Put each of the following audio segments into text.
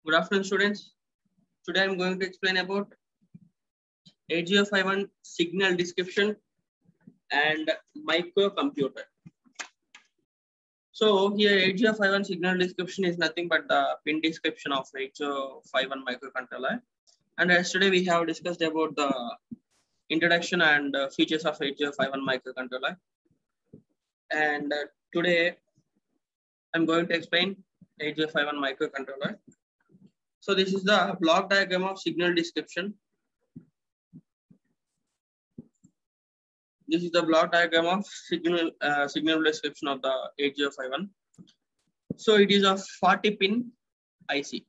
Good afternoon, students. Today I'm going to explain about 8051 signal description and microcomputer. So here 8051 signal description is nothing but the pin description of 8051 microcontroller. And yesterday we have discussed about the introduction and features of 8051 microcontroller. And today I'm going to explain 8051 microcontroller. So this is the block diagram of signal description. This is the block diagram of signal description of the 8051. So it is a 40 pin IC.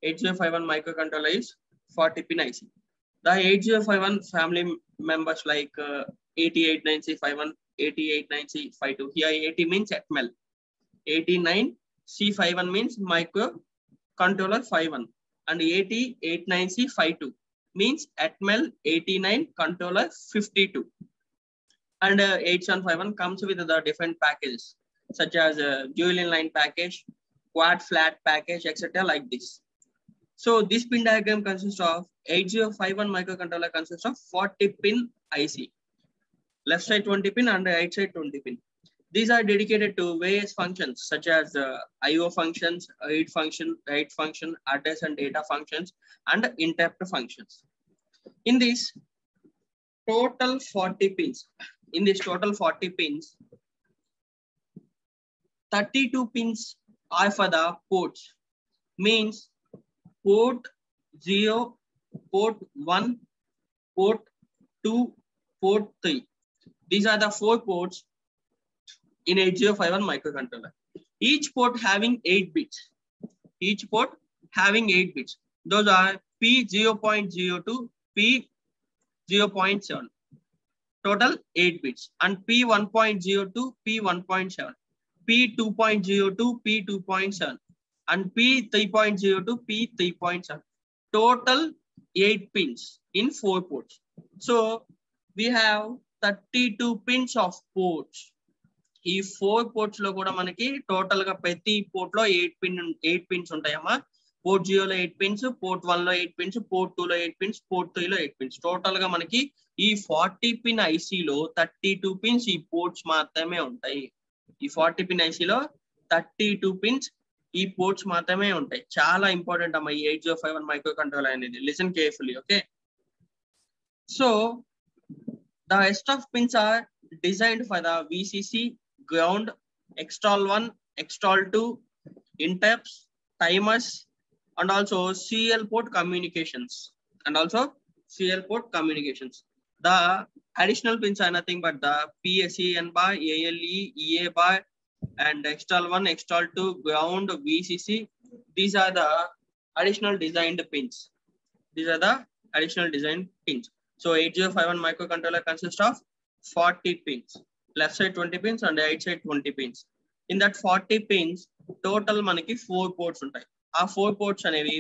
8051 microcontroller is 40 pin IC. The 8051 family members like 8089C51, 8089C52. Here 80 means Atmel. 89C51 means microcontroller 51, and 8089C52 means Atmel 89 controller 52. And 8751 comes with the different packages such as dual inline package, quad flat package, etc. like this. So this pin diagram consists of 8051 microcontroller consists of 40 pin IC. Left side 20 pin and right side 20 pin. These are dedicated to various functions such as IO functions, read function, write function, address and data functions, and interrupt functions. In this total 40 pins, 32 pins are for the ports. Means port 0, port 1, port 2, port 3. These are the 4 ports in 8051 microcontroller. Each port having 8 bits. Each port having 8 bits. Those are P0.0 to P0.7. Total 8 bits. And P1.0 to P1.7. P2.0 to P2.7. And P3.0 to P3.7. Total 8 pins in 4 ports. So we have 32 pins of ports. ఈ 4 ports లో కూడా మనకి total గా ప్రతి port లో 8 pins ఉంటాయమ్మా. Port 0 లో 8 pins, port 1 లో 8 pins, పోర్ట్ 2 లో 8 pins, పోర్ట్ 3 లో 8 pins. టోటల్ గా మనకి ఈ 40 pin IC లో 32 pins ఈ పోర్ట్స్ మాత్రమే ఉంటాయి. ఈ 40 pin IC లో 32 pins ఈ పోర్ట్స్ మాత్రమే ఉంటాయి. చాలా ఇంపార్టెంట్ అమ్మా ఈ 8051 మైక్రో కంట్రోలర్ అనేది. Listen carefully, okay? So the rest of pins are designed for the VCC, ground, external 1, external 2, interrupts, timers, and also serial port communications. The additional pins are nothing but the PSEN bar, ALE, EA bar, and external 1, external 2, ground, VCC. These are the additional designed pins. So 8051 microcontroller consists of 40 pins. Left side 20 pins and right side 20 pins. In that 40 pins, total manaki 4 ports untai. Aa 4 ports anevi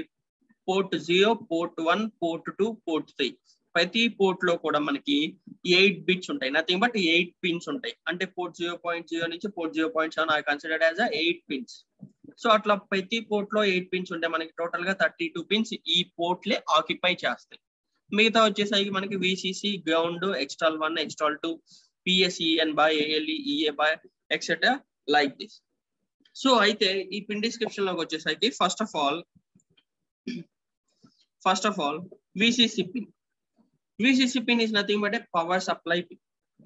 port 0, port 1, port 2, port 3. ప్రతి port లో కూడా మనకి 8 bits ఉంటాయి. Nothing but 8 pins ఉంటాయి. అంటే port 0.0 నుంచి port 0.7 are considered as 8 pins. So అట్లా ప్రతి పోర్ట్ లో 8 పిన్స్ ఉంటాయి. మనకి టోటల్ గా 32 పిన్స్ ఈ పోర్ట్లే ఆక్యుపై చేస్తాయి. మిగతా వచ్చేసరికి మనకి VCC, ground, external 1, external 2, PSEN by, ALE, EA by, etcetera like this. So అయితే ఈ పిన్ డిస్క్రిప్షన్ లోకి వచ్చేసరికి first of all VCC pin. VCC pin is nothing but a power supply pin.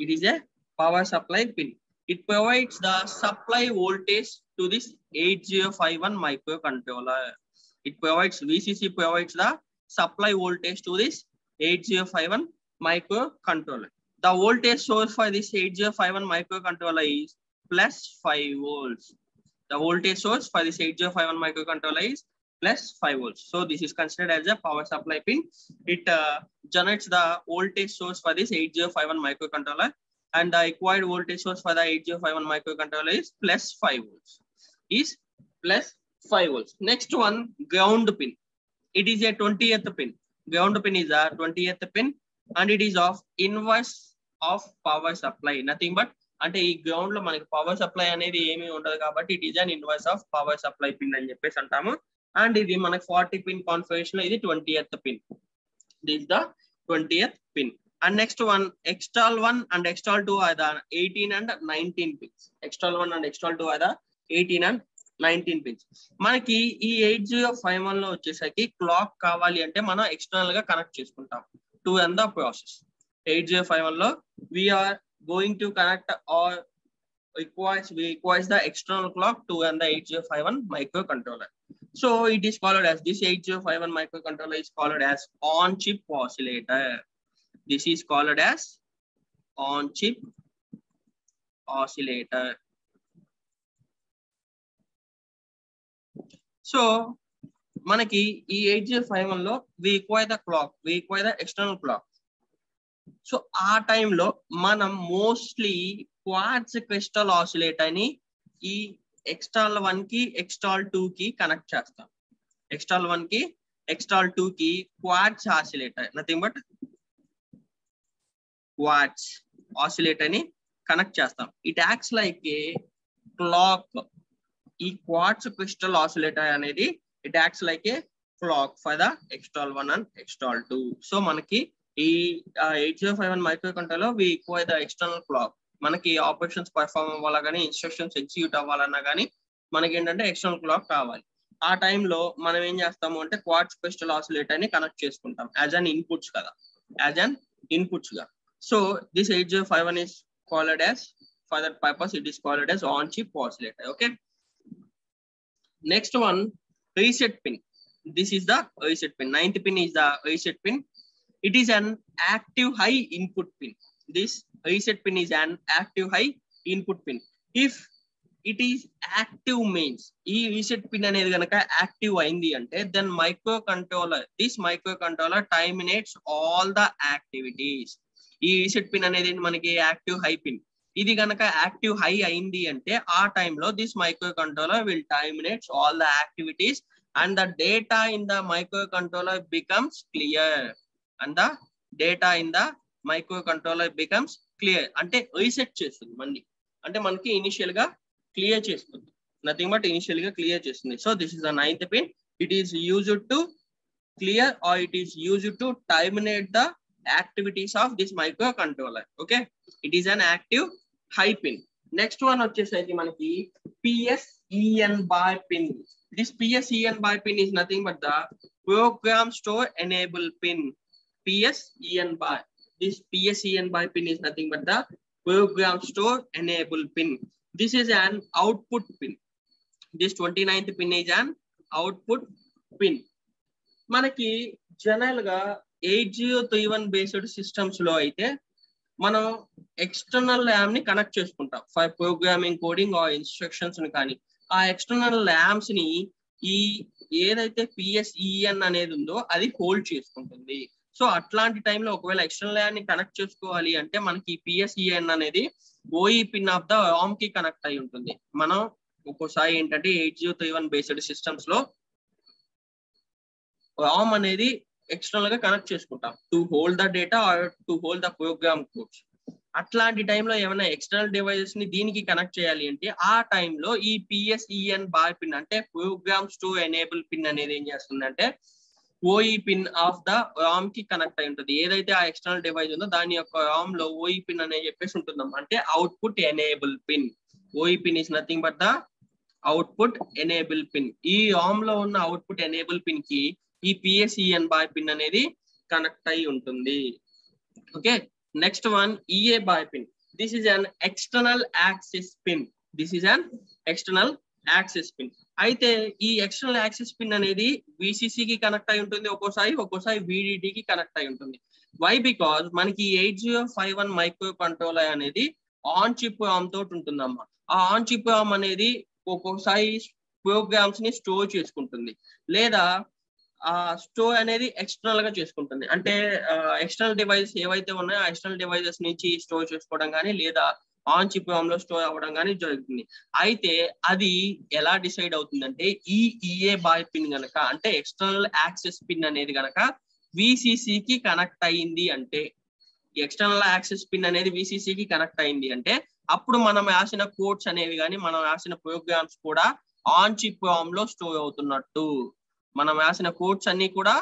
It is a power supply pin. It provides the supply voltage to this 8051 microcontroller. VCC provides the supply voltage to this 8051 microcontroller. The voltage source for this 8051 microcontroller is plus 5 volts. The voltage source for this 8051 microcontroller is plus 5 volts. So this is considered as a power supply pin. It generates the voltage source for this 8051 microcontroller, and the required voltage source for the 8051 microcontroller is plus 5 volts. Next one, ground pin. It is a 20th pin. Ground pin is a 20th pin, and it is of inverse of power supply. Nothing but అంటే ఈ ground లో మనకి power supply అనేది ఏమీ ఉండదు కాబట్టి it is an inverse of power supply pin అని చెప్పేసి అంటాము. అండ్ ఇది మనకి 40 పిన్ కాన్ఫిగరేషన్ లో ఇది 20th pin. This the 20th pin. And next one external 1 and external 2 are the 18 and 19 pins. external 1 and external 2 are the 18 and 19 pins. మనకి ఈ 8051 లో వచ్చేసరికి క్లాక్ కావాలి అంటే మనం ఎక్స్టర్నల్ గా కనెక్ట్ చేసుకుంటాం టు end the process. 8051 లో we are going to connect or requires the external clock to end the 8051 microcontroller. So it is called as this 8051 microcontroller is called as on-chip oscillator. This is called as on-chip oscillator. So మనకి ఈ 8051 లో we require the clock, we require the external clock. So ఆ టైంలో మనం mostly quartz crystal oscillator ని ఈ external 1 కి external 2 కి కనెక్ట్ చేస్తాం. ఎక్స్టర్నల్ 1 కి ఎక్స్టర్నల్ 2 కి quartz oscillator, nothing but quartz oscillator ని కనెక్ట్ చేస్తాం. It acts like a clock. ఈ క్వార్ట్జ్ క్రిస్టల్ ఆసిలేటర్ అనేది it acts like a clock for the external 1 and external 2. So మనకి ఈ 8051 microcontroller we require the external clock. మనకి operations perform అవ్వాలా కానీ instructions execute అవ్వాలన్నా కానీ మనకి ఏంటంటే ఎక్స్టర్నల్ క్లాక్ కావాలి. ఆ టైంలో మనం ఏం చేస్తాము అంటే క్వార్ట్జ్ క్రిస్టల్ ఆసిలేటర్ ని కనెక్ట్ చేసుకుంటాం యాజ్ అన్ ఇన్పుట్స్ కదా, యాజ్ అన్ ఇన్పుట్స్ గా. So this 8051 is called as, for that purpose it is called as on chip oscillator. Okay, next one, reset pin. This is the reset pin. 9th pin is the reset pin. It is an active high input pin. This reset pin is an active high input pin. If it is active means ee reset pin anedi ganaka active ayindi ante then this microcontroller terminates all the activities. Ee reset pin anedi manaki active high pin. Idi ganaka active high ayindi ante aa time lo this microcontroller will terminate all the activities and the data in the microcontroller becomes clear. And the data in the microcontroller becomes clear. అంటే reset చేస్తుంది మళ్ళీ, అంటే మనకి initial గా clear చేస్తుంది, nothing but initial గా clear చేస్తుంది. So this is the 9th pin. It is used to clear or it is used to terminate the activities of this microcontroller. Okay, it is an active high pin. Next one వచ్చేసరికి మనకి PSEN bar pin. This PSEN bar pin is nothing but the program store enable pin. PSEN bar. This PSEN bar pin is nothing but the program store enable pin. This is an output pin. This 29th pin is an output pin. మనకి general గా 8031 based systems లో అయితే మనం external ల్యామ్ ని connect చేసుకుంటాం for programming, coding or instructions ని. కానీ ఆ ఎక్స్టర్నల్ ల్యామ్స్ ని ఈ ఏదైతే PSEN అనేది ఉందో అది హోల్డ్ చేసుకుంటుంది. సో అట్లాంటి టైంలో ఒకవేళ ఎక్స్టర్నల్ ల్యామ్ ని కనెక్ట్ చేసుకోవాలి అంటే మనకి PSEN అనేది OE pin of the ROM కి కనెక్ట్ అయి ఉంటుంది. మనం ఒక్కోసారి ఏంటంటే 8031 బేస్డ్ సిస్టమ్స్ లో ROM అనేది ఎక్స్టర్నల్ గా కనెక్ట్ చేసుకుంటాం to hold the data or to hold the program codes. అట్లాంటి టైంలో ఏమైనా ఎక్స్టర్నల్ డివైజెస్ ని దీనికి కనెక్ట్ చేయాలి అంటే ఆ టైంలో ఈ PSEN బార్ పిన్ అంటే ప్రోగ్రామ్ స్టోర్ ఎనేబుల్ పిన్ అనేది ఏం చేస్తుందంటే OE pin of the ROM కి కనెక్ట్ అయి ఉంటుంది. ఏదైతే ఆ ఎక్స్టర్నల్ డివైస్ ఉందో దాని యొక్క ROM లో OE పిన్ అనేది చెప్పేసి ఉంటుందమ్మా, అంటే output enable pin. OE pin is nothing but the output enable pin. ఈ ROM లో ఉన్న అవుట్పుట్ ఎనేబుల్ పిన్ కి ఈ PSEN బార్ పిన్ అనేది కనెక్ట్ అయి ఉంటుంది. Okay, next one EA bar pin. This is an external access pin. This is an external access pin. అయితే ఈ ఎక్స్టర్నల్ యాక్సెస్ పిన్ అనేది VCC కి కనెక్ట్ అయి ఉంటుంది, ఒక్కోసారి VDD కి కనెక్ట్ అయి ఉంటుంది. వై? బికాస్ మనకి 8051 మైక్రో కంట్రోలర్ అనేది ఆన్ చిప్ ROM తోటి ఉంటుందమ్మా. ఆ ఆన్ చిప్ ROM అనేది ఒక్కొక్కసారి ప్రోగ్రామ్స్ ని స్టోర్ చేసుకుంటుంది, లేదా ఆ స్టోర్ అనేది ఎక్స్టర్నల్ గా చేసుకుంటుంది. అంటే ఎక్స్టర్నల్ డివైస్ ఏవైతే ఉన్నాయో ఆ ఎక్స్టర్నల్ డివైజెస్ నుంచి స్టోర్ చేసుకోవడం కానీ లేదా ఆన్ చిప్ ROM లో స్టోర్ అవ్వడం కానీ జరుగుతుంది. అయితే అది ఎలా డిసైడ్ అవుతుందంటే ఈ EA బార్ పిన్ గనక అంటే ఎక్స్టర్నల్ యాక్సెస్ పిన్ అనేది గనక VCC కి కనెక్ట్ అయ్యింది అంటే, ఎక్స్టర్నల్ యాక్సెస్ పిన్ అనేది VCC కి కనెక్ట్ అయ్యింది అంటే అప్పుడు మనం రాసిన కోడ్స్ అనేవి కానీ మనం రాసిన ప్రోగ్రామ్స్ కూడా ఆన్ చిప్ ROM లో స్టోర్ అవుతున్నట్టు. మనం రాసిన కోడ్స్ అన్ని కూడా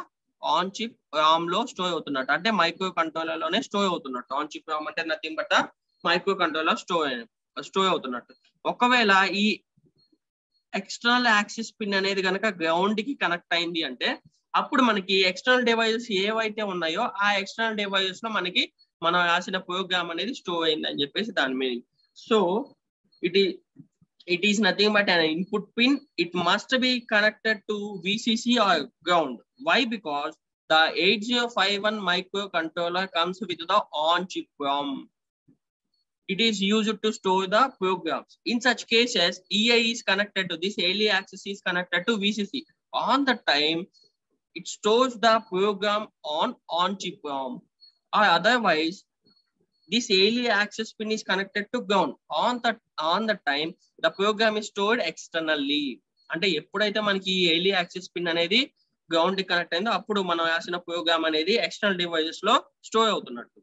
ఆన్ చిప్ రామ్ లో స్టోర్ అవుతున్నట్టు, అంటే మైక్రో కంట్రోలర్ లోనే స్టోర్ అవుతున్నట్టు. ఆన్ చిప్ రామ్ అంటే nothing but micro controller store అవుతున్నట్టు. ఒకవేళ ఈ ఎక్స్టర్నల్ యాక్సెస్ పిన్ అనేది కనుక గ్రౌండ్ కి కనెక్ట్ అయింది అంటే అప్పుడు మనకి ఎక్స్టర్నల్ డివైజెస్ ఏవైతే ఉన్నాయో ఆ ఎక్స్టర్నల్ డివైజెస్ లో మనకి మనం రాసిన ప్రోగ్రామ్ అనేది స్టోర్ అయింది అని చెప్పేసి దాని meaning. So it is nothing but an input pin. It must be connected to VCC or ground. Why? Because the 8051 microcontroller comes with the on-chip ROM. It is used to store the programs. In such cases, EI is connected to this, early access is connected to VCC. On the time, it stores the program on-chip ROM. Or otherwise, this early access pin is connected to ground. On the time, the program is stored externally. అంటే ఎప్పుడైతే మనకి ఈ early access pin అనేది ground కి connect అయిందో అప్పుడు మనం రాసిన ప్రోగ్రామ్ అనేది ఎక్స్టర్నల్ డివైజెస్ లో స్టోర్ అవుతున్నట్టు.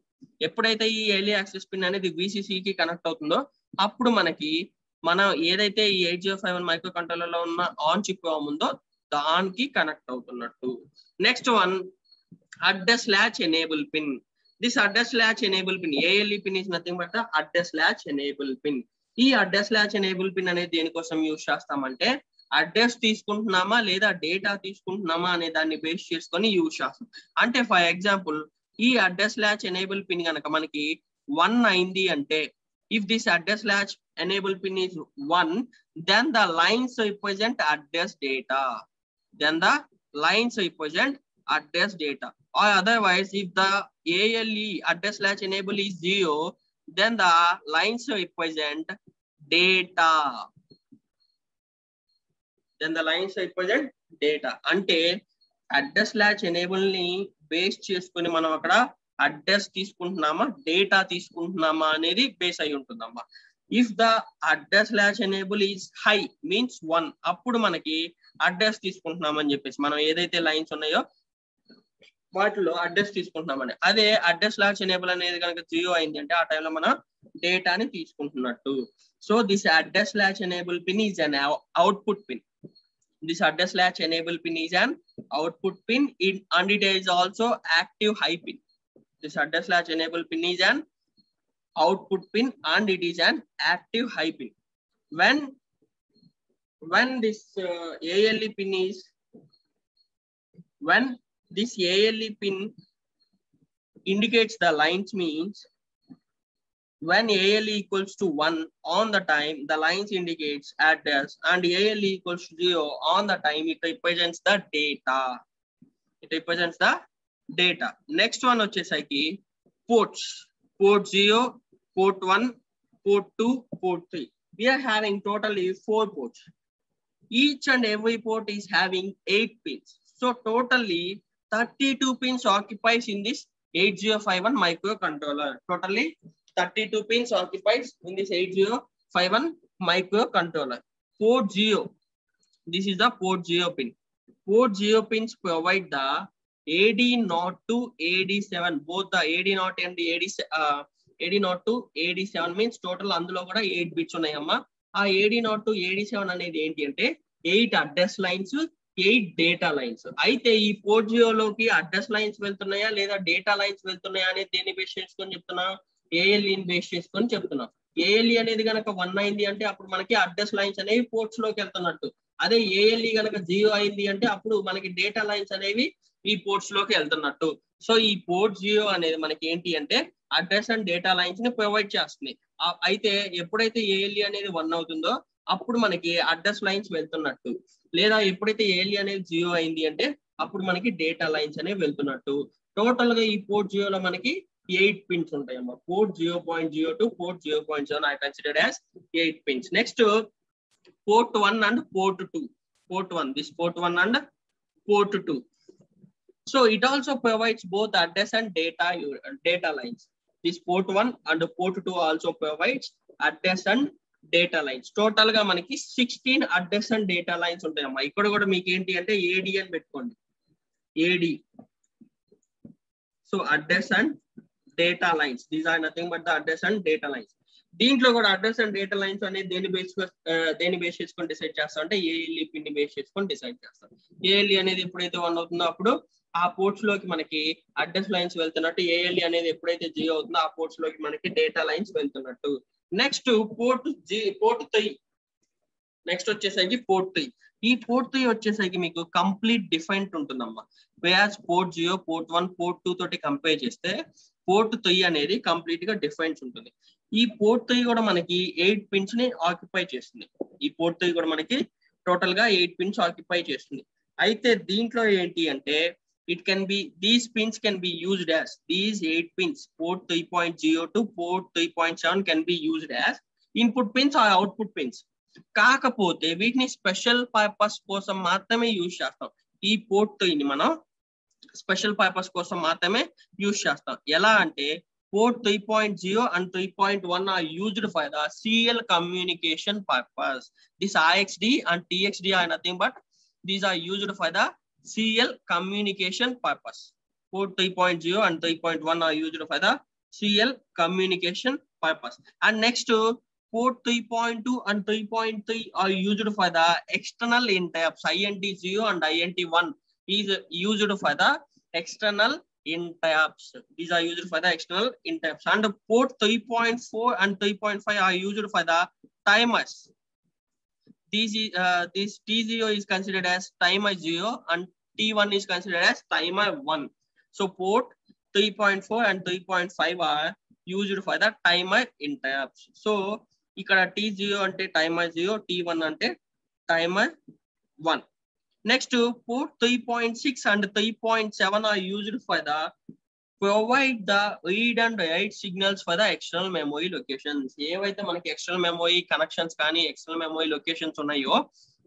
ఎప్పుడైతే ఈ ఎర్లీ యాక్సెస్ పిన్ అనేది VCC కి కనెక్ట్ అవుతుందో అప్పుడు మనకి మనం ఏదైతే ఈ 8051 మైక్రో కంట్రోలర్ లో ఉన్న ఆన్ చిప్ రామ్ ఉందో దానికి కనెక్ట్ అవుతున్నట్టు. Next one, address latch enable pin. This address latch enable pin, ALE pin is nothing but the address latch enable pin. ఈ address latch enable pin అనేది దేనికోసం యూజ్ చేస్తామంటే address తీసుకుంటున్నామా లేదా డేటా తీసుకుంటున్నామా అనే దాన్ని బేస్ చేసుకొని యూజ్ చేస్తాం. అంటే ఫర్ ఎగ్జాంపుల్ ఈ అడ్రస్ latch enable pin కనుక మనకి 1 అయింది అంటే if this address latch enable pin is 1, then the lines represent address data. Then the lines represent address data. Or otherwise, if the ALE address latch enable is 0, then the lines represent data. Then the lines represent data. అంటే address latch enable ని base చేసుకుని మనం అక్కడ address తీసుకుంటున్నామా data తీసుకుంటున్నామా అనేది base అయి ఉంటుందమ్మా. If the address latch enable is high means 1, అప్పుడు మనకి అడ్రస్ తీసుకుంటున్నామని చెప్పేసి మనం ఏదైతే లైన్స్ ఉన్నాయో వాటిలో అడ్రస్ తీసుకుంటున్నామని. అదే అడ్రస్ latch enable అనేది కనుక 0 అయింది అంటే ఆ టైంలో మనం డేటాని తీసుకుంటున్నట్టు. So this address latch enable pin is an output pin. This address latch enable pin is an output pin and it is also active high pin. This address latch enable pin is an output pin and it is an active high pin. When this ALE pin is when this ALE pin indicates the lines means when ALE equals to 1 on the time, the lines indicates address, and ALE equals to 0 on the time, it represents the data. It represents the data. Next one వచ్చేసరికి ports. Port 0, port 1, port 2, port 3. We are having totally 4 ports. Each and every port is having 8 pins. So totally 32 pins occupies in this 8051 microcontroller. Totally 32 pins occupies in this 8051 microcontroller. Port 0. This is the port 0 pin. Port 0 pins provide the AD0 to AD7. Both the AD0 and the AD0 to AD7 means total అందులో కూడా 8 bits ఉన్నాయమ్మా. ఆ AD0 to AD7 అనేది ఏంటి అంటే 8 address lines 8 data lines. అయితే ఈ port 0 లోకి అడ్రస్ లైన్స్ వెళ్తున్నాయా లేదా డేటా లైన్స్ వెళ్తున్నాయా అనేది దేన్ని బేస్ చేసుకొని చెప్తున్నా, ALE బేస్ చేసుకొని చెప్తున్నాం. ALE అనేది కనుక 1 అయింది అంటే అప్పుడు మనకి అడ్రస్ లైన్స్ అనేవి పోర్ట్స్ లోకి వెళ్తున్నట్టు. అదే ALE కనుక 0 అయింది అంటే అప్పుడు మనకి డేటా లైన్స్ అనేవి ఈ పోర్ట్స్ లోకి వెళ్తున్నట్టు. సో ఈ పోర్ట్ 0 అనేది మనకి ఏంటి అంటే అడ్రస్ అండ్ డేటా లైన్స్ ని ప్రొవైడ్ చేస్తుంది. అయితే ఎప్పుడైతే ALE అనేది 1 అవుతుందో అప్పుడు మనకి అడ్రస్ లైన్స్ వెళ్తున్నట్టు, లేదా ఎప్పుడైతే ALE అనేది 0 అయింది అంటే అప్పుడు మనకి డేటా లైన్స్ అనేవి వెళ్తున్నట్టు. టోటల్ గా ఈ పోర్ట్ 0 లో మనకి 8 pins ఉంటాయమ్మా. Port 0.0 to port 0.7 I considered as 8 pins. Next port 1 and port 2. Port 1, this port 1 and port 2. So it also provides both address and data lines. This port 1 and port 2 also provides address and data lines. Total గా మనకి 16 address and data lines ఉంటాయమ్మా. ఇక్కడ కూడా మీకు ఏంటి అంటే AD అని పెట్టుకోండి. AD. So address and data lines. These are nothing but the address and data lines. దీంట్లో కూడా అడ్రస్ అండ్ డేటా లైన్స్ అనేది దేని బేస్ చేసుకొని డిసైడ్ చేస్తాం అంటే ఏఎల్ఈ పిన్ ని బేస్ చేసుకొని డిసైడ్ చేస్తాం. ఏఎల్ఈ అనేది ఎప్పుడైతే 1 అవుతుందో అప్పుడు ఆ పోర్ట్స్ లోకి మనకి అడ్రస్ లైన్స్ వెళ్తున్నట్టు, ఏఎల్ఈ అనేది ఎప్పుడైతే 0 అవుతుందో ఆ పోర్ట్స్ లోకి మనకి డేటా లైన్స్ వెళ్తున్నట్టు. Next port 3. నెక్స్ట్ వచ్చేసరికి పోర్ట్ 3. ఈ పోర్ట్ 3 వచ్చేసరికి మీకు కంప్లీట్ డిఫరెంట్ ఉంటుందమ్మా. వేయాజ్ పోర్ట్ 0, పోర్ట్ 1, పోర్ట్ 2 తోటి కంపేర్ చేస్తే పోర్ట్ 3 అనేది కంప్లీట్ గా డిఫరెన్స్ ఉంటుంది. ఈ పోర్ట్ 3 కూడా మనకి 8 పిన్స్ ని ఆక్యుపై చేస్తుంది. ఈ పోర్ట్ 3 కూడా మనకి టోటల్ గా 8 పిన్స్ ఆక్యుపై చేస్తుంది. అయితే దీంట్లో ఏంటి అంటే it can B these pins can be used as these 8 pins port 3.0 to port 3.7 can be used as input pins are output pins. కాకపోతే వీటిని స్పెషల్ పర్పస్ కోసం మాత్రమే యూజ్ చేస్తాం. ఈ పోర్ట్ 3 ని మనం స్పెషల్ పర్పస్ కోసం మాత్రమే యూజ్ చేస్తాం. ఎలా అంటే port 3.0 and 3.1 are used for the serial communication purpose. This RxD and TxD are nothing but these are used for the serial communication purpose. Port 3.0 and 3.1 are used for the serial communication purpose. And next port 3.2 and 3.3 are used for the external interrupts. INT0 and INT1 is used for the external interrupts. These are used for the external interrupts. And port 3.4 and 3.5 are used for the timers. This T0 is considered as timer 0 and T1 is considered as timer 1. So port 3.4 and 3.5 are used for the timer interrupts. So ఇక్కడ T0 అంటే timer 0, T1 అంటే timer 1. Next port 3.6 and 3.7 are used for the provide the read and write signals for the external memory locations. ఏవైతే మనకి external memory connections కానీ external memory locations ఉన్నాయో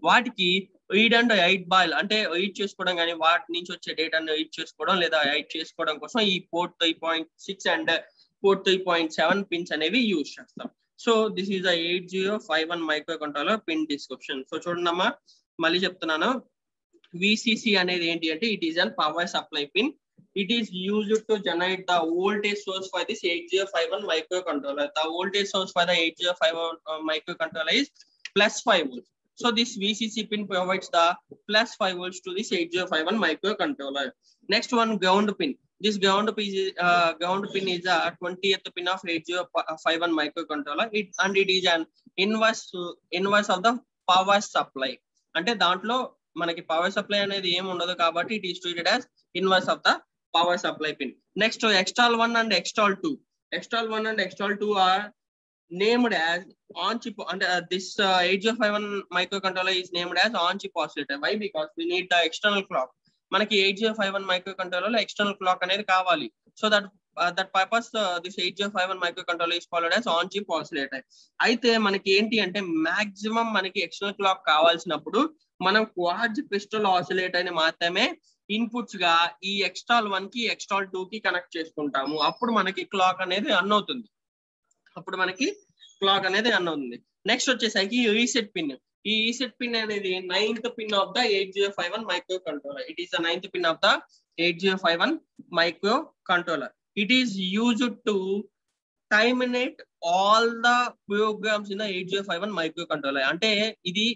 వాటికి read and right ball అంటే read చేసుకోవడం కానీ వాటి నుంచి వచ్చే డేటాను రీడ్ చేసుకోవడం లేదా రైట్ చేసుకోవడం కోసం ఈ పోర్ట్ 3.6 అండ్ పోర్ట్ 3.7 పిన్స్ అనేవి యూజ్ చేస్తాం. So this is the 8051 micro controller pin description. So చూడండి అమ్మా, మళ్ళీ చెప్తున్నాను. VCC అనేది ఏంటి అంటే it is an power supply pin. It is used to generate the voltage source for this 8051 microcontroller. The voltage source for the 8051 microcontroller is plus 5 volts. So this VCC pin provides the plus 5 volts to this 8051 microcontroller. Next one, ground pin. This ground pin is a 20th pin of 8051 microcontroller. It is an inverse of the power supply. అంటే దాంట్లో మనకి power supply అనేది ఏమి ఉండదు కాబట్టి it is treated as inverse of the power supply pin. Next external 1 and external 2. External 1 and external 2 are named as on chip, and this 8051 microcontroller is named as on chip oscillator. Why? Because we need the external clock. మనకి 8051 microcontroller లో external clock అనేది కావాలి. So that purpose this 8051 microcontroller is called as on chip oscillator. అయితే మనకి ఏంటి అంటే maximum మనకి external clock కావాల్సినప్పుడు మనం క్వార్ట్జ్ క్రిస్టల్ ఆసిలేటర్ ని మాత్రమే ఇన్పుట్స్ గా ఈ ఎక్స్టర్నల్ 1 కి ఎక్స్టర్నల్ 2 కి కనెక్ట్ చేసుకుంటాము. అప్పుడు మనకి క్లాక్ అనేది రన్ అవుతుంది. నెక్స్ట్ వచ్చేసరికి రీసెట్ పిన్. ఈ రీసెట్ పిన్ అనేది 9th pin of the 8051 microcontroller. It is the 9th pin of the 8051 microcontroller. It is used to terminate all the programs in the 8051 microcontroller. అంటే ఇది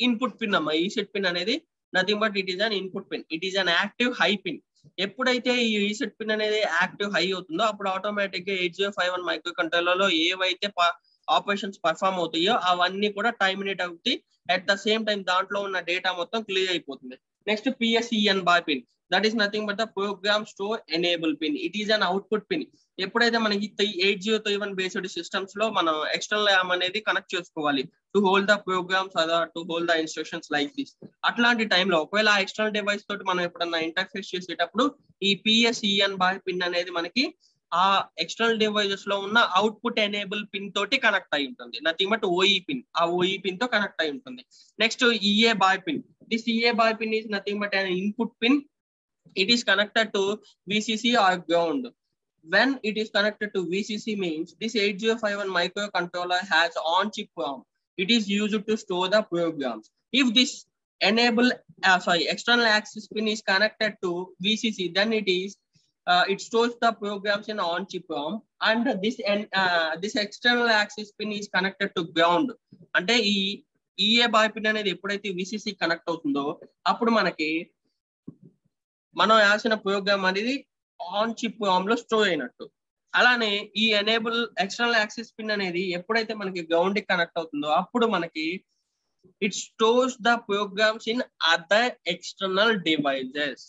input pin అమ్మా. Reset pin అనేది nothing but it is an input pin. It is an active high pin. ఎప్పుడైతే ఈ reset pin అనేది active high అవుతుందో అప్పుడు automatic గా 8051 మైక్రో కంట్రోలర్ లో ఏవైతే ఆపరేషన్స్ పర్ఫామ్ అవుతాయో అవన్నీ కూడా టైమినేట్ అవుతాయి. అట్ ద సేమ్ టైం దాంట్లో ఉన్న డేటా మొత్తం క్లియర్ అయిపోతుంది. Next PSEN bar pin. That is nothing but the program store enable pin. It is an output pin. ఎప్పుడైతే మనకి 8031 బేస్డ్ సిస్టమ్స్ లో మనం ఎక్స్టర్నల్ ర్యామ్ అనేది కనెక్ట్ చేసుకోవాలి to hold the programs other to hold the instructions like this. అట్లాంటి టైంలో ఒకవేళ ఆ ఎక్స్టర్నల్ డివైస్ తోటి మనం ఎప్పుడన్నా ఇంటర్ఫేస్ చేసేటప్పుడు ఈ PSEN బార్ పిన్ అనేది మనకి ఆ ఎక్స్టర్నల్ డివైజెస్ లో ఉన్న అవుట్పుట్ ఎనేబుల్ పిన్ తోటి కనెక్ట్ అయి ఉంటుంది. Nothing but OE pin. ఆ OE పిన్ తో కనెక్ట్ అయి ఉంటుంది. Next EA bar pin. This EA bar pin is nothing but an input pin. It is connected to VCC or ground. When it is connected to VCC means this 8051 microcontroller has on-chip ROM. It is used to store the programs. If this external access pin is connected to VCC, then it is it stores the programs in on-chip ROM, and this external access pin is connected to ground. అంటే ఈ EA bye pin అనేది ఎప్పుడైతే VCC connect అవుతుందో అప్పుడు మనకి మనం రాసిన programme అనేది ఆన్ చిప్ ROM లో స్టోర్ అయినట్టు. అలానే ఈ ఎనేబుల్ ఎక్స్టర్నల్ యాక్సెస్ పిన్ అనేది ఎప్పుడైతే మనకి గ్రౌండ్ కి కనెక్ట్ అవుతుందో అప్పుడు మనకి it stores the programs in other external devices.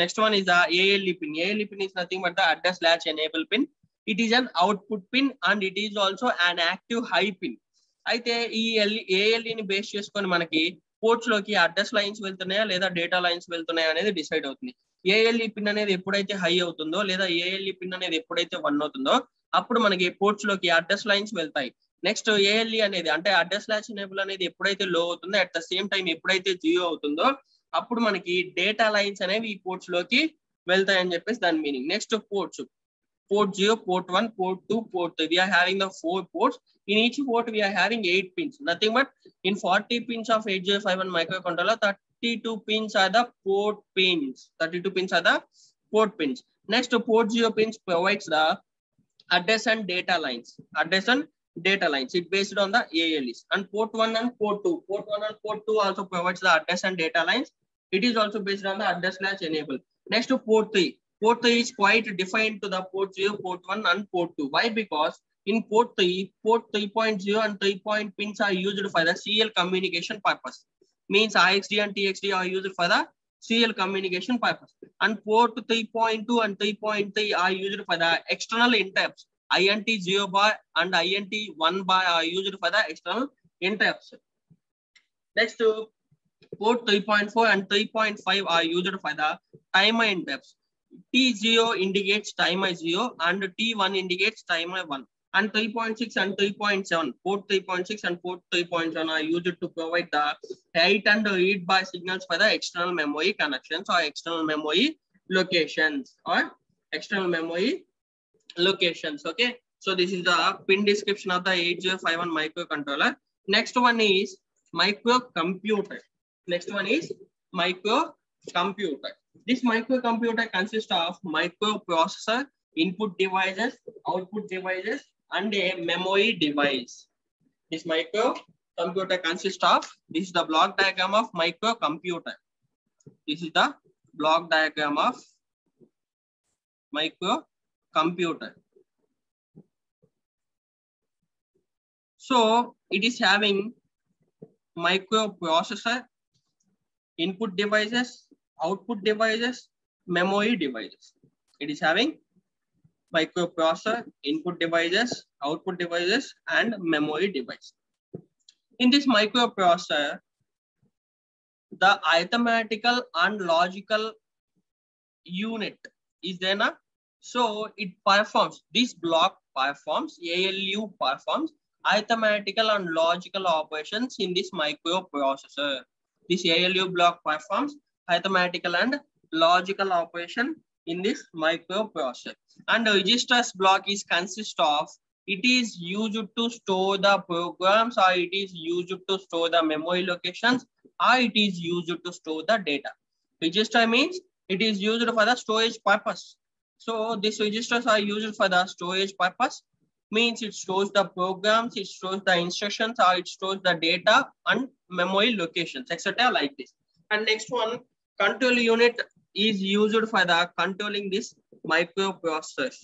Next one is the ALE pin. ALE pin is nothing but the address/enable pin. It is an output pin and it is also an active high pin. అయితే ఈ ALE ని base చేసుకొని మనకి ports లోకి address lines వెళ్తున్నాయా లేదా data lines వెళ్తున్నాయా అనేది decide అవుతుంది. ALE pin అనేది ఎప్పుడైతే హై అవుతుందో లేదా ALE పిన్ అనేది ఎప్పుడైతే 1 అవుతుందో అప్పుడు మనకి పోర్ట్స్ లోకి అడ్రస్ లైన్స్ వెళ్తాయి. నెక్స్ట్ ALE అనేది అంటే అడ్రస్/ఎనేబుల్ అనేది ఎప్పుడైతే లో అవుతుందో అట్ ద సేమ్ టైం ఎప్పుడైతే 0 అవుతుందో అప్పుడు మనకి డేటా లైన్స్ అనేవి ఈ పోర్ట్స్ లోకి వెళ్తాయని చెప్పేసి దాని meaning. Next ports, port 0, port 1, port 2, port 3. We are having the 4 ports. In each port we are having 8 pins. Nothing but in 40 pins of 8051 microcontroller, 32 pins are the port pins. 32 pins are the port pins. Next, port 0 pins provides the address and data lines. Address and data lines. It based on the ALEs. And port 1 and port 2. Port 1 and port 2 also provides the address and data lines. It is also based on the address/enable. Next, port 3. Port 3 is quite defined to the port 0, port 1 and port 2. Why? Because in port 3, port 3.0 and 3 pins are used for the serial communication purpose. Means RxD and TxD are used for the serial communication purpose. And port 3.2 and 3.3 are used for the external interrupts. INT 0 bar and INT 1 bar are used for the external interrupts. Next, port 3.4 and 3.5 are used for the timer interrupts. T0 indicates timer 0 and T1 indicates timer 1. And 3.6 and 3.7, port 3.6 and port 3.7 are used to provide the write and read by signals for the external memory connections or external memory locations Okay, so this is the pin description of the 8051 microcontroller. Next one is microcomputer. This microcomputer consists of microprocessor, input devices, output devices, and a memory device. This microcomputer consists of, this is the block diagram of microcomputer. This is the block diagram of microcomputer. So it is having microprocessor, input devices, output devices, memory devices. It is having microprocessor, input devices, output devices, and memory device. In this microprocessor, the arithmetical and logical unit is there now. So it performs, this block performs, ALU performs arithmetical and logical operations in this microprocessor. This ALU block performs arithmetical and logical operation in this microprocessor. And the registers block is consist of, it is used to store the programs, or it is used to store the memory locations, or it is used to store the data. Register means it is used for the storage purpose. So these registers are used for the storage purpose, means it stores the programs, it stores the instructions, or it stores the data and memory locations, etc. like this. And next one, control unit is used for the controlling this microprocessors.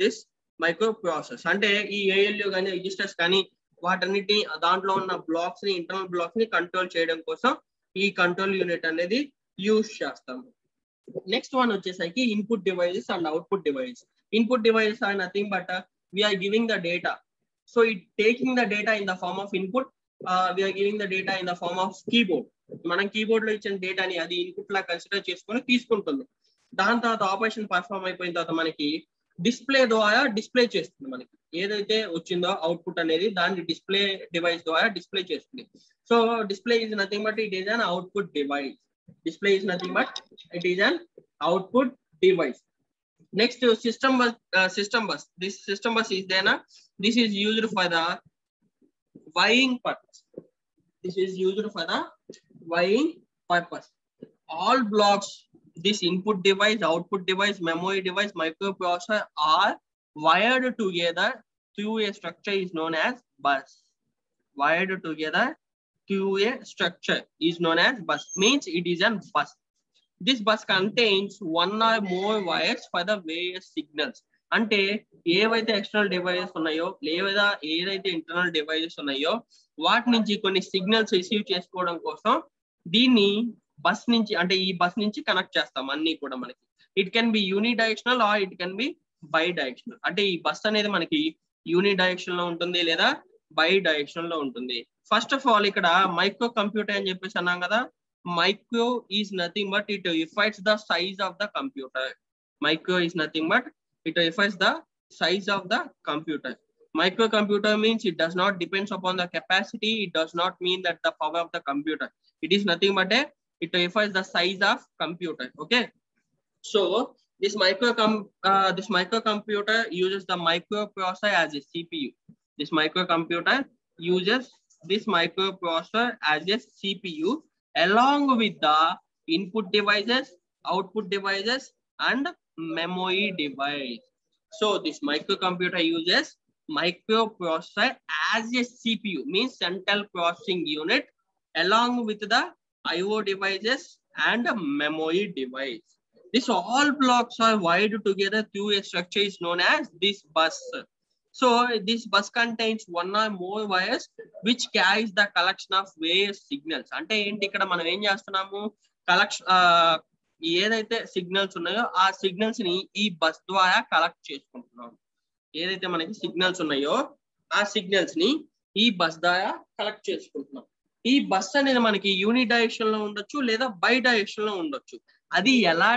This microprocessors. అంటే ఈ ALU కానీ registers కానీ వాటన్నిటి దాంట్లో ఉన్న blocks ని, internal blocks ని control చేయడం కోసం ఈ కంట్రోల్ యూనిట్ అనేది యూజ్ చేస్తాము. నెక్స్ట్ వన్ వచ్చేసరికి input devices and output devices. Input devices are nothing but we are giving the data. So it taking the data in the form of input. We are giving the data in the form of keyboard. మనం keyboard లో ఇచ్చిన డేటాని అది input లా consider చేసుకొని తీసుకుంటుంది. దాని తర్వాత operation perform అయిపోయిన తర్వాత మనకి డిస్ప్లే ద్వారా డిస్ప్లే చేస్తుంది. మనకి ఏదైతే వచ్చిందో అవుట్పుట్ అనేది దాన్ని డిస్ప్లే డివైస్ ద్వారా డిస్ప్లే చేస్తుంది. So display is nothing but it is an output device. Display is nothing but it is an output device. Next, system bus. This system bus is there. This is used for the wiring purpose. All blocks this input device, output device, memory device, microprocessor are wired together through a structure is known as bus. Wired together through a structure is known as bus. Means it is a bus. This bus contains one or more wires for the various signals. అంటే ఏవైతే external devices ఉన్నాయో లేదా ఏదైతే internal devices ఉన్నాయో వాటి నుంచి కొన్ని signals receive చేసుకోవడం కోసం దీన్ని బస్ నుంచి అంటే ఈ బస్ నుంచి కనెక్ట్ చేస్తాం అన్ని కూడా మనకి. It can be unidirectional or it can be bidirectional. అంటే ఈ బస్ అనేది మనకి యూని డైరెక్షన్ లో ఉంటుంది లేదా బై డైరెక్షన్ లో ఉంటుంది. ఫస్ట్ ఆఫ్ ఆల్ ఇక్కడ మైక్రో కంప్యూటర్ అని చెప్పేసి అన్నాం కదా. Micro is nothing but it refers the size of the computer. Micro is nothing but it refers the size of the computer. Microcomputer means it does not depends upon the capacity. It does not mean that the power of the computer. It is nothing but it refers the size of computer. Okay. So this microcomputer uses the microprocessor as a CPU. This microcomputer uses this microprocessor as a CPU along with the input devices, output devices, and memory device. So this microcomputer uses microprocessor as a CPU, means central processing unit, along with the IO devices and memory device. This all blocks are wired together through a structure is known as this bus. So this bus contains one or more wires which carries the collection of various signals. అంటే ఏంటి ఇక్కడ మనం ఏం చేస్తున్నాము, collection ఏదైతే signals ఉన్నాయో ఆ signals ని ఈ బస్ ద్వారా కలెక్ట్ చేసుకుంటున్నాం. ఏదైతే మనకి సిగ్నల్స్ ఉన్నాయో ఆ సిగ్నల్స్ ని ఈ బస్ ద్వారా కలెక్ట్ చేసుకుంటున్నాం. ఈ బస్ అనేది మనకి యూని డైరెక్షన్ లో ఉండొచ్చు లేదా బై డైరెక్షన్ లో ఉండొచ్చు. అది ఎలా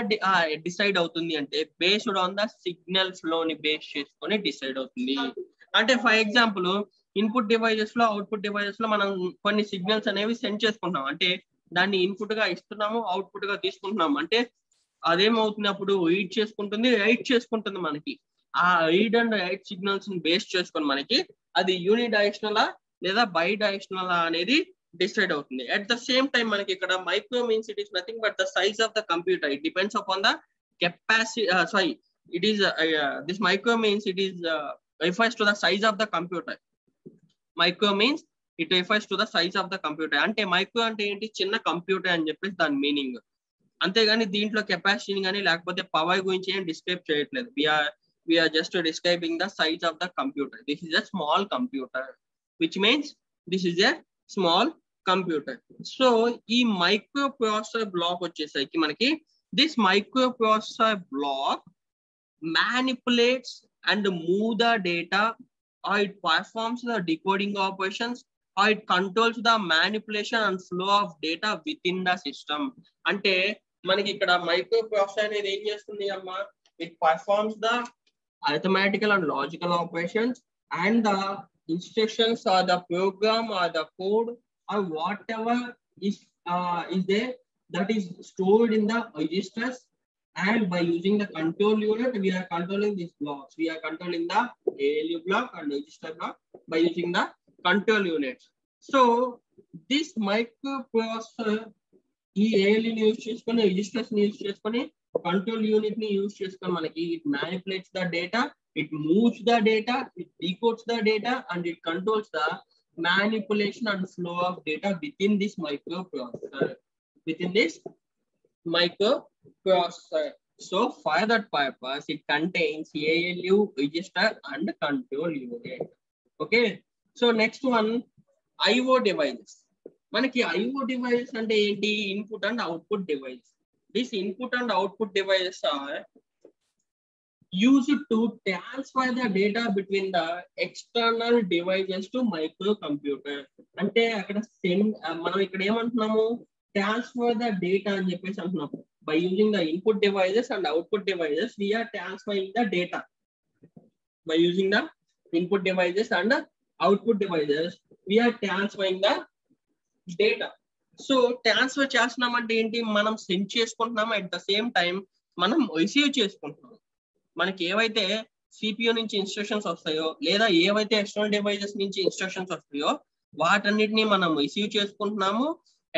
డిసైడ్ అవుతుంది అంటే బేస్డ్ ఆన్ ద సిగ్నల్స్ లోని బేస్ చేసుకొని డిసైడ్ అవుతుంది. అంటే ఫర్ ఎగ్జాంపుల్ ఇన్పుట్ డివైజెస్ లో అవుట్పుట్ డివైజెస్ లో మనం కొన్ని సిగ్నల్స్ అనేవి సెండ్ చేసుకుంటున్నాం. అంటే దాన్ని ఇన్పుట్ గా ఇస్తున్నాము, అవుట్పుట్ గా తీసుకుంటున్నాము. అంటే అదేమవుతున్నప్పుడు రీడ్ చేసుకుంటుంది, రైట్ చేసుకుంటుంది. మనకి ఆ రీడ్ అండ్ రైట్ సిగ్నల్స్ ని బేస్ చేసుకొని మనకి అది యూని డైరెక్షనల్ లేదా బై డైరెక్షనల్ అనేది డిసైడ్ అవుతుంది. అట్ ద సేమ్ టైం మనకి ఇక్కడ micro means it is nothing but the size of the computer. It depends upon the capacity. It is this micro means it is refers to the size of the computer. Micro means it refers to the size of the computer. అంటే micro అంటే ఏంటి, చిన్న computer అని చెప్పేసి దాని meaning. అంతేగాని దీంట్లో capacity కానీ లేకపోతే పవర్ గురించి ఏం డిస్క్రైబ్ చేయట్లేదు. we are just describing the size of the computer. This is a small computer, which means this is a small computer. So ఈ మైక్రోప్రాసెసర్ బ్లాక్ వచ్చేసరికి మనకి this microprocessor block manipulates and move the data, or it performs the decoding operations, or it controls the manipulation and flow of data within the system. అంటే మనకి ఇక్కడ microprocessor అనేది ఏం చేస్తుంది అమ్మా, it performs the arithmetical and logical operations, and the instructions or the program or the code or whatever is there that is stored in the registers, and by using the control unit we are controlling these blocks. We are controlling the ALU block and register block by using the control units. So this microprocessor ఈ ALU ని use చేసుకొని registers ని use చేసుకొని control unit ని use చేసుకొని మనకి it manipulates the data, it moves the data, it decodes the data, and it controls the manipulation and flow of data within this microprocessor. So for that purpose it contains ALU, register and control unit. Okay, so next one, IO devices. మనకి IO devices అంటే ఏంటి, input and output device. This input and output devices are used to transfer the data between the external devices to microcomputer. అంటే అక్కడ మనం ఇక్కడ ఏమంటున్నాము, transfer the data అని చెప్పేసి అంటున్నాము. By using the input devices and output devices we are transferring the data. By using the input devices and output devices we are transferring the data. So transfer చేస్తున్నాం అంటే ఏంటి, మనం send చేసుకుంటున్నాము, at the same time మనం receive చేసుకుంటున్నాం. మనకి ఏవైతే CPU నుంచి ఇన్స్ట్రక్షన్స్ వస్తాయో లేదా ఏవైతే ఎక్స్టర్నల్ డివైజెస్ నుంచి ఇన్స్ట్రక్షన్స్ వస్తాయో వాటన్నిటిని మనం రిసీవ్ చేసుకుంటున్నాము.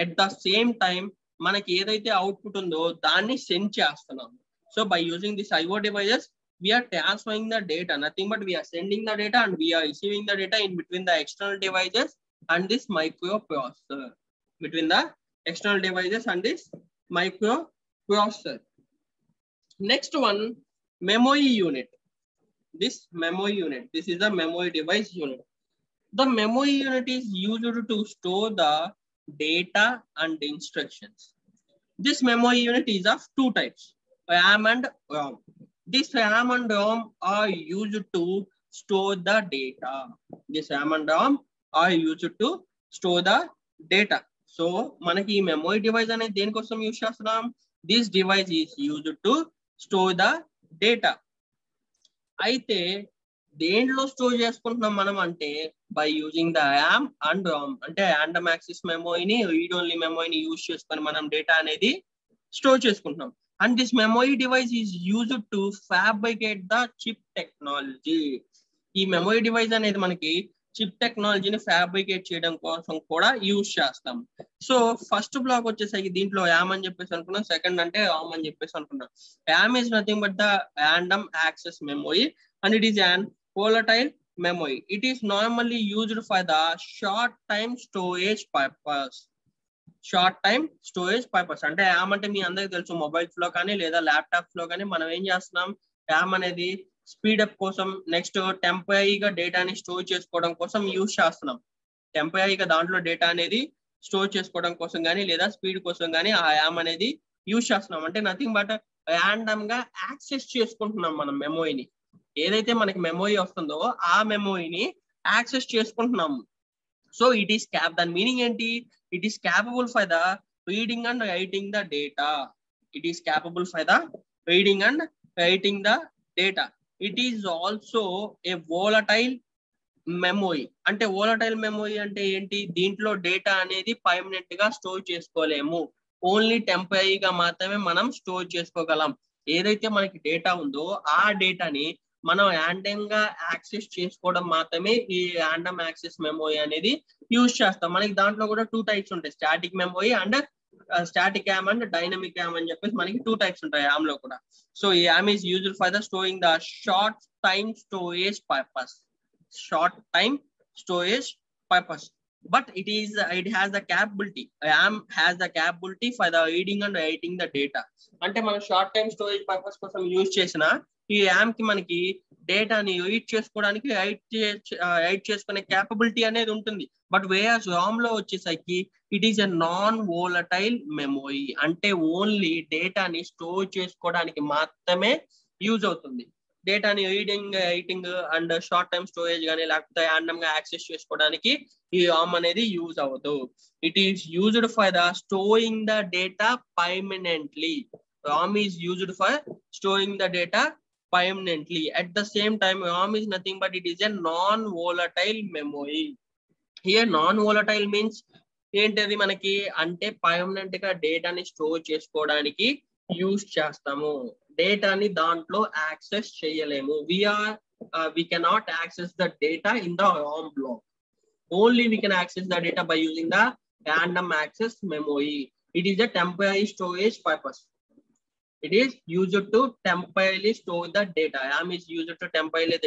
అట్ ద సేమ్ టైం మనకి ఏదైతే అవుట్పుట్ ఉందో దాన్ని సెండ్ చేస్తున్నాం. So by using this IO devices we are transferring the data, nothing but we are sending the data and we are receiving the data in between the external devices and this microprocessor, between the external devices and this microprocessor. Next one, memory unit. This memory unit, this is the memory device unit. The memory unit is used to store the data and instructions. This memory unit is of two types, RAM and ROM. This RAM and ROM are used to store the data. This RAM and ROM are used to store the data. So మనకి ఈ memory device అనేది దేనికోసం use చేస్తున్నాం? This device is used to store the data. అయితే దేంట్లో store చేసుకుంటున్నాం మనం అంటే by using the RAM and Ram, అంటే ర్యాండమ్ యాక్సెస్ మెమరీని, రీడ్ ఓన్లీ మెమరీని యూజ్ చేసుకొని మనం డేటా అనేది స్టోర్ చేసుకుంటున్నాం. And this memory device is used to fabricate the chip technology. ఈ మెమరీ డివైస్ అనేది మనకి చిప్ టెక్నాలజీని ఫ్యాబ్రికేట్ చేయడం కోసం కూడా యూజ్ చేస్తాం. సో ఫస్ట్ బ్లాక్ వచ్చేసరికి దీంట్లో ర్యామ్ అని చెప్పేసి అనుకున్నాం, సెకండ్ అంటే రామ్ అని చెప్పేసి అనుకున్నాం. RAM is nothing but the random access memory and it is an volatile memory. It is normally used for the short time storage purpose. Short time storage purpose అంటే ర్యామ్ అంటే మీ అందరికి తెలుసు, మొబైల్స్ లో కానీ లేదా ల్యాప్టాప్స్ లో కానీ మనం ఏం చేస్తున్నాం, ర్యామ్ అనేది స్పీడప్ కోసం, నెక్స్ట్ టెంపరీగా డేటాని స్టోర్ చేసుకోవడం కోసం యూజ్ చేస్తున్నాం. టెంపరీగా దాంట్లో డేటా అనేది స్టోర్ చేసుకోవడం కోసం కానీ లేదా స్పీడ్ కోసం కానీ ఆ ర్యామ్ అనేది యూజ్ చేస్తున్నాం. అంటే నథింగ్ బట్ ర్యాండమ్ గా యాక్సెస్ చేసుకుంటున్నాం మనం మెమరీని. ఏదైతే మనకి మెమరీ వస్తుందో ఆ మెమరీని యాక్సెస్ చేసుకుంటున్నాము. సో ఇట్ ఈస్ దాని మీనింగ్ ఏంటి? It is capable for the reading and writing the data. It is capable for the reading and writing the data. It is also a volatile memory. అంటే volatile memory అంటే ఏంటి? దీంట్లో data అనేది permanent గా store చేసుకోలేము, only టెంపరీగా మాత్రమే మనం స్టోర్ చేసుకోగలం. ఏదైతే మనకి డేటా ఉందో ఆ డేటాని మనం ర్యాండమ్ గా యాక్సెస్ చేసుకోవడం మాత్రమే ఈ ర్యాండమ్ యాక్సెస్ మెమరీ అనేది యూజ్ చేస్తాం. మనకి దాంట్లో కూడా టూ టైప్స్ ఉంటాయి, static memory and static RAM and dynamic RAM అని చెప్పేసి మనకి టూ టైప్స్ ఉంటాయి ర్యామ్ లో కూడా. సో ఈ RAM is used for the storing the short time storage purpose. Short time storage purpose. But it has the capability, RAM has the capability for the reading and writing the data. అంటే మనం short time storage purpose కోసం use చేసిన ఈ RAM కి మనకి డేటాని read చేసుకోవడానికి, right చేసుకునే క్యాపబిలిటీ అనేది ఉంటుంది. బట్ వేరస్ రామ్ లో వచ్చేసరికి it is a non volatile memory. అంటే ఓన్లీ డేటాని స్టోర్ చేసుకోవడానికి మాత్రమే యూజ్ అవుతుంది. డేటాని reading, writing and short time storage కానీ లేకపోతే ర్యాండమ్ గా యాక్సెస్ చేసుకోవడానికి ఈ రామ్ అనేది యూజ్ అవ్వదు. It is used for the storing the data permanently. Ram is used for storing the data permanently. At the same time, RAM is nothing but it is a non-volatile memory. Here non-volatile means ఏంటది మనకి అంటే permanent గా డేటాని store చేసుకోవడానికి use చేస్తాము, డేటాని దాంట్లో access చేయలేము. we cannot access the data in the ROM block. Only we can access the data by using the random access memory. It is a temporary storage purpose. It is used to temporarily store the data. RAM is used to temporarily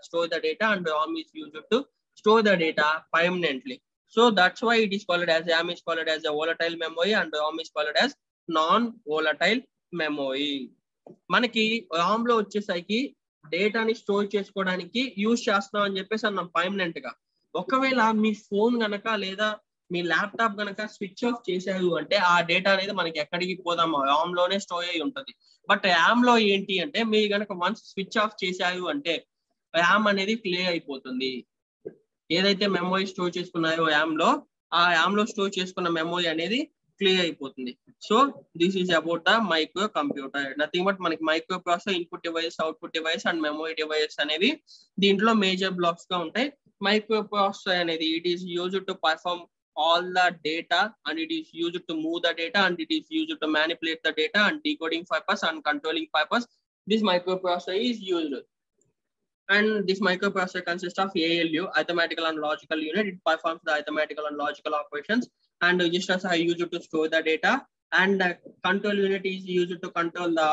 store the data and ROM is used to store the data permanently. So that's why it is called as, RAM is called as a volatile memory and ROM is called as non-volatile memory. మనకి ROM లో వచ్చేసరికి డేటాని store చేసుకోవడానికి use చేస్తున్నాం అని చెప్పేసి అన్నాం permanent గా. ఒకవేళ మీ ఫోన్ గనక లేదా మీ ల్యాప్టాప్ గనక స్విచ్ ఆఫ్ చేశారు అంటే ఆ డేటా అనేది మనకి ఎక్కడికి పోదాం, రామ్ లోనే స్టోర్ అయి ఉంటుంది. బట్ ర్యామ్ లో ఏంటి అంటే మీరు గనక వన్స్ స్విచ్ ఆఫ్ చేశారు అంటే ర్యామ్ అనేది క్లియర్ అయిపోతుంది. ఏదైతే మెమరీ స్టోర్ చేసుకున్నారో ర్యామ్ లో, ఆ ర్యామ్ లో స్టోర్ చేసుకున్న మెమరీ అనేది క్లియర్ అయిపోతుంది. So this is about the microcomputer. Nothing but మనకి microprocessor, input device, output device and memory device అనేవి దీంట్లో మేజర్ బ్లాక్స్ గా ఉంటాయి. మైక్రో ప్రాసెసర్ అనేది it is used to perform all the data and it is used to move the data and it is used to manipulate the data and decoding purpose and controlling purpose. This microprocessor is used, and this microprocessor consists of ALU, arithmetical and logical unit. It performs the arithmetical and logical operations, and registers are used to store the data and control unit is used to control the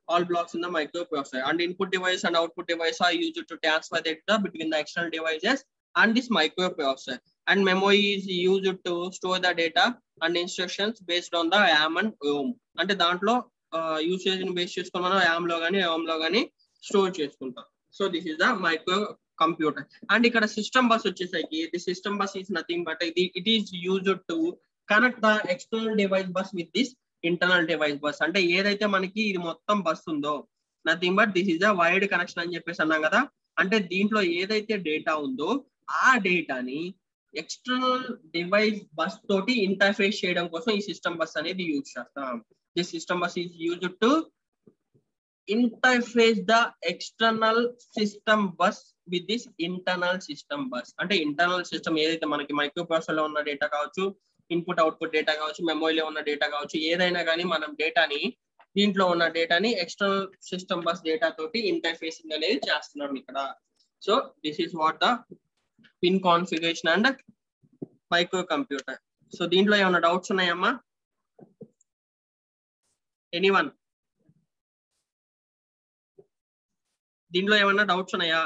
all blocks in the microprocessor, and input device and output device are used to transfer data between the external devices and this microprocessor, and memory is used to store the data and instructions based on the RAM and ROM. అంటే దాంట్లో usage ని base చేసుకొని మనం RAM లో కానీ ROM లో కానీ store చేసుకుంటాం. So this is the micro computer. And ఇక్కడ సిస్టమ్ బస్ వచ్చేసరికి the system bus is nothing but it is used to connect the external device bus with this internal device bus. అంటే ఏదైతే మనకి ఇది మొత్తం బస్ ఉందో nothing but this is the wide connection అని చెప్పేసి అన్నాం కదా. అంటే దీంట్లో ఏదైతే డేటా ఉందో ఆ డేటాని ఎక్స్టర్నల్ డివైస్ బస్ తోటి ఇంటర్ఫేస్ చేయడం కోసం ఈ సిస్టమ్ బస్ అనేది యూజ్ చేస్తాం. This system bus is used to interface the external system bus with this internal system bus. అంటే ఇంటర్నల్ సిస్టమ్ ఏదైతే మనకి మైక్రోప్రాసెసర్ లో ఉన్న డేటా కావచ్చు, ఇన్పుట్ అవుట్పుట్ డేటా కావచ్చు, మెమరీలో ఉన్న డేటా కావచ్చు, ఏదైనా కానీ మనం డేటాని దీంట్లో ఉన్న డేటాని ఎక్స్టర్నల్ సిస్టమ్ బస్ డేటా తోటి ఇంటర్ఫేసింగ్ అనేది చేస్తున్నాం ఇక్కడ. So this is what the pin configuration and micro computer. So దీంట్లో ఏమైనా డౌట్స్ ఉన్నాయమ్మా? ఎనీవన్? దీంట్లో ఏమైనా డౌట్స్ ఉన్నాయా?